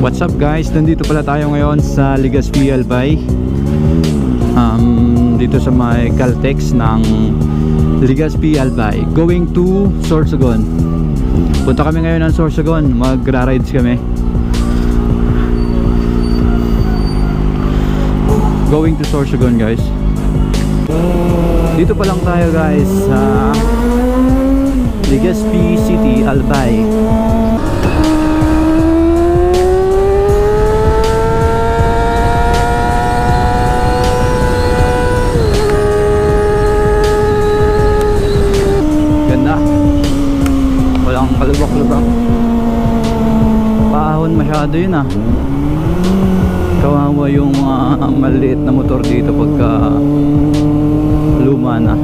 What's up guys? Nandito pala tayo ngayon sa Legazpi Albay, dito sa may Caltex ng Legazpi Albay, going to Sorsogon. Punta kami ngayon ng Sorsogon, magra-rides kami. Going to Sorsogon guys. Dito pa lang tayo guys sa Legazpi City, Albay. Ganda. Walang kalubak-lubak. Paahon masyado yun ah. Kawawa yung maliit na motor dito pagka luma na.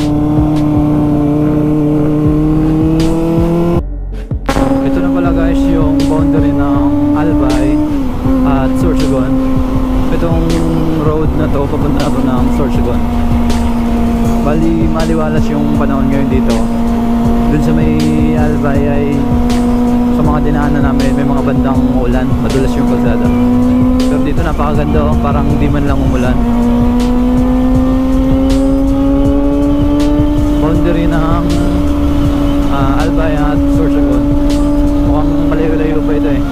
Ito na pala guys yung boundary ng Albay at Sorsogon. Itong road na to papunta na to ng Sorsogon. Bali maliwalas yung panahon ngayon dito. Dun sa may Albay ay sa mga dinaanan namin may mga bandang ulan, madulas yung kalsada. Pero dito napakaganda oh, parang di man lang umulan. Boundary ng Albay at Sorsogon. Mukhang malayo-layo pa ito eh.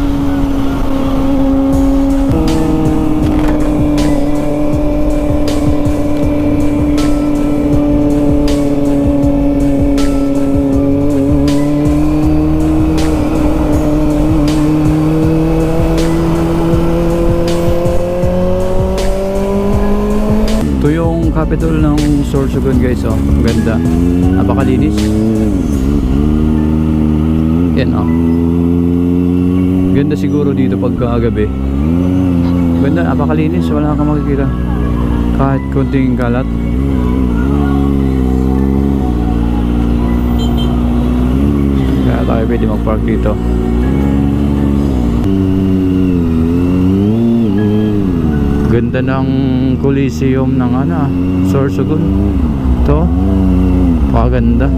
Ito yung capital ng Sorsogon guys oh. Ganda. Napakalinis. Yan oh. Ganda siguro dito pagkagabi. Ganda, napakalinis. Wala kang makikita kahit konting kalat. Kaya tayo pwede mag-park dito. Ganda ng Coliseum ng Sorsogon. Ito paganda.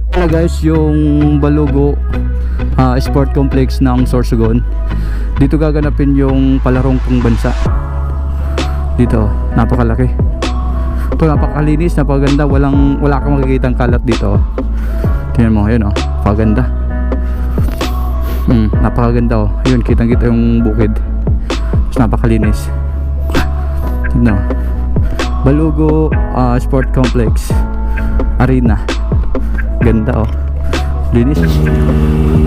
Ito pala guys yung Balogo Sport Complex ng Sorsogon. Dito gaganapin yung palarong pangbansa. Dito napakalaki. Ito napakalinis, napaganda. Wala kang makikitang kalat dito. Tingnan mo, yun oh, paganda. Napakaganda oh. Ayun, kitang-kita yung bukid. Mas napakalinis. Tignan mo. Balogo Sport Complex Arena. Ganda oh. Linis.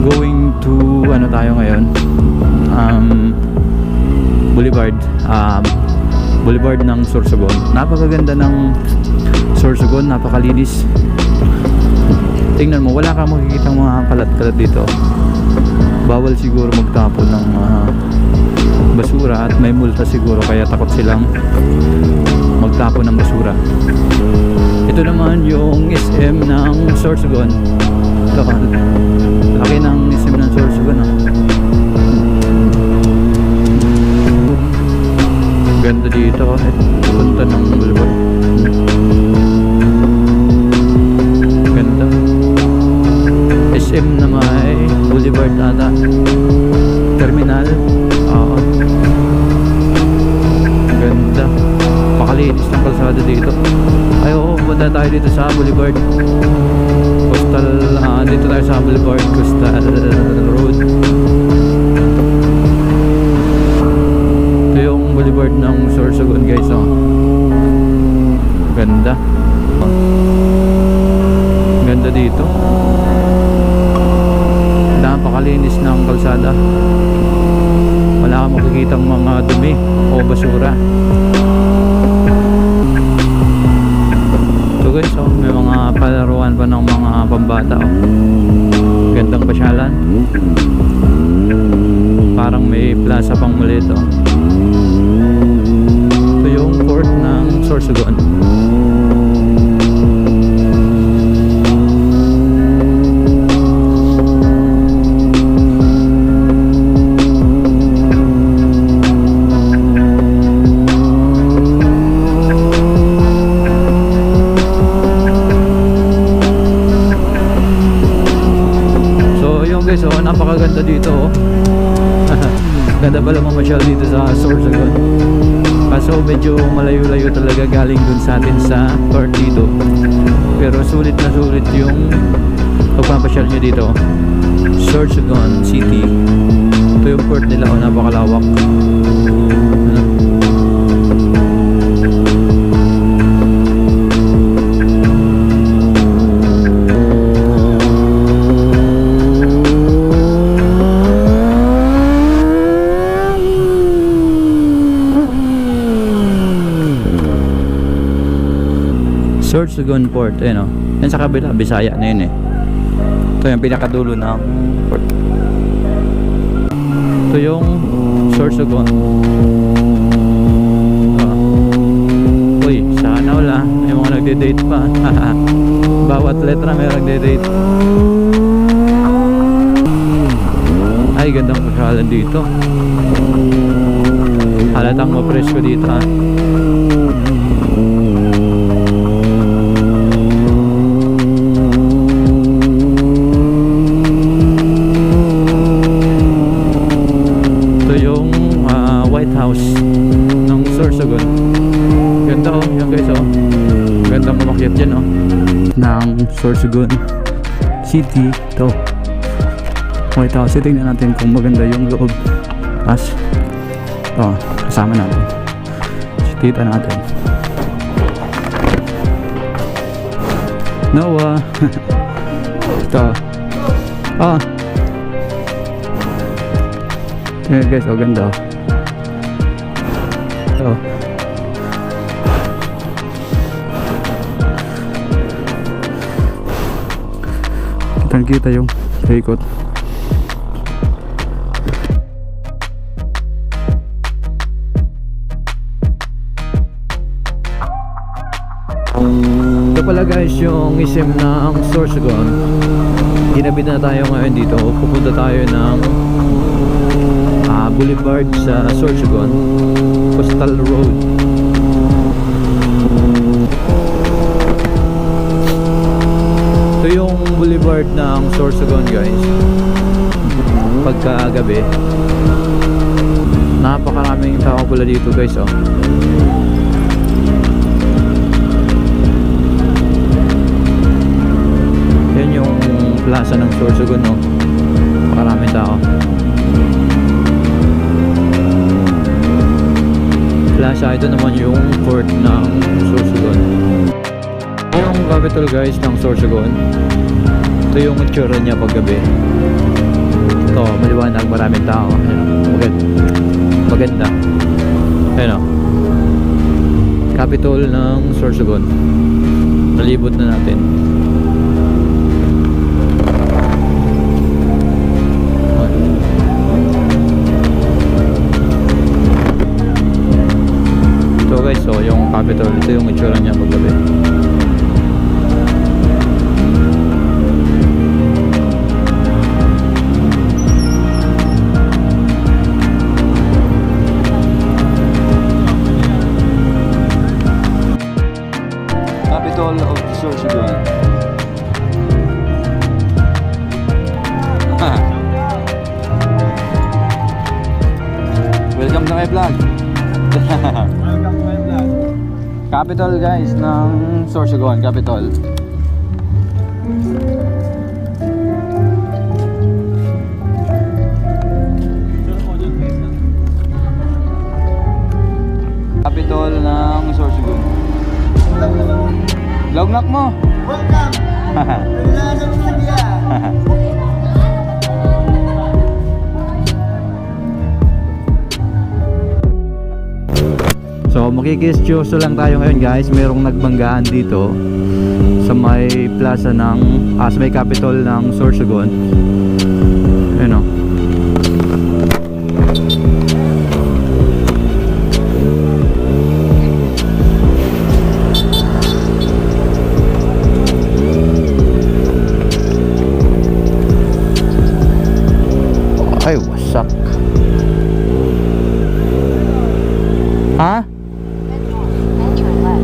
Going to tayo ngayon? Boulevard. Boulevard ng Sorsogon. Napakaganda ng Sorsogon, napakalinis. Tingnan mo, wala kang makikitang mga kalat-kalat dito. Bawal siguro magtapon ng basura at may multa siguro kaya takot silang magtapon ng basura. Ito naman yung SM ng Sorsogon. Laki ng SM ng Sorsogon Ganda dito. Punta ng boulevard. Ganda. SM na may boulevard ata. Terminal. Ganda. Pakalinis ng kalsada dito. Ay oo, punta tayo dito sa boulevard. Coastal, dito tayo sa boulevard Coastal Road. Ito yung boulevard ng Sorsogon guys oh. Ganda. Ganda dito. Napakalinis ng kalsada. Wala kang makikitang mga dumi o basura. So guys oh, may mga palaruan pa ng mga pambata oh. Gandang pasyalan. Parang may plaza pang maliit oh. Ito yung port ng Sorsogon. napakaganda dito oh. Ganda pala mamasyal dito sa Sorsogon. Kaso medyo malayo-layo talaga galing dun sa atin sa port dito. Pero sulit na sulit yung pagpapasyal nyo dito. Sorsogon City. Ito yung port nila oh, napakalawak. Sorsogon Port, ayun o. Yan sa kabila, Bisaya na yun eh. Ito yung pinakadulo ng port. Ito yung Sorsogon. Uy, sana wala. May mga nagde-date pa. Bawat letra may nagde-date. Ay, gandang pasyalan dito. Halatang mapresko dito ah. House ng Sorsogon. Ganda oh, yan guys oh. Gandang umakyat dyan oh. Ng Sorsogon City to. White House. Tingnan natin kung maganda yung loob. Tapos ito, kasama natin si tita natin. Noah. Ito. Ah. Yan guys oh, ganda oh. Oh. Kitang-kita yung ikot. Ito pala guys yung isim ng Sorsogon. Ginabid na tayo ngayon dito. Pupunta tayo ng Boulevard sa Sorsogon, Coastal Road. Ito yung boulevard ng Sorsogon guys. Pagkagabi, napakaraming tao pala dito guys oh. Yan yung plaza ng Sorsogon no. Napakaraming tao. Plaza, ito naman yung port ng Sorsogon. Yung capital guys ng Sorsogon. Ito yung itsura niya paggabi. Ito, maliwanag, maraming tao. Maganda. Ayun o. Capital ng Sorsogon. Nalibot na natin. Guys, so yung capital, ito yung itsura niya paggabi. Capital of Sorsogon. Welcome to my vlog. Capital guys ng Sorsogon, capital. Capital ng Sorsogon. Lognak mo. Welcome. So makikisyoso lang tayo ngayon guys. Merong nagbanggaan dito sa may plaza ng sa may capital ng Sorsogon. Ayun o.